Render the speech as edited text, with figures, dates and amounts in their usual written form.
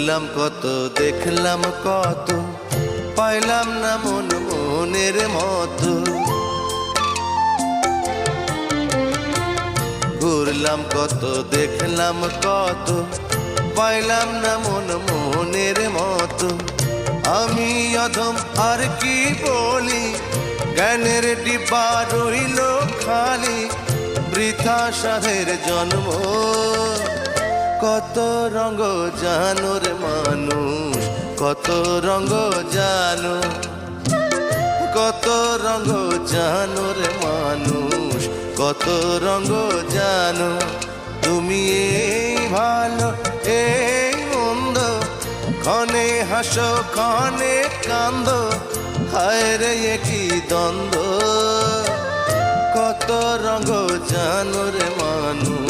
ঘুরলাম কত দেখলাম কত, পাইলাম না মন মনের মতো। ঘুরলাম কত দেখলাম কত, পাইলাম না মন মনের মতো। আমি অধম আর কি বলি, জ্ঞানের ডিব্বা রইল খালি, বৃথা সাধের জন্ম। কত রঙ জানো রে মানুষ, কত রঙ জানো, কত রঙ জানো রে মানুষ, কত রঙ জানো। তুমি এই ভালো এই মন্দ, ক্ষণে হাসো ক্ষণে কান্দো, হায় রে কি দ্বন্দ্ব। কত রঙ জানো রে মানুষ।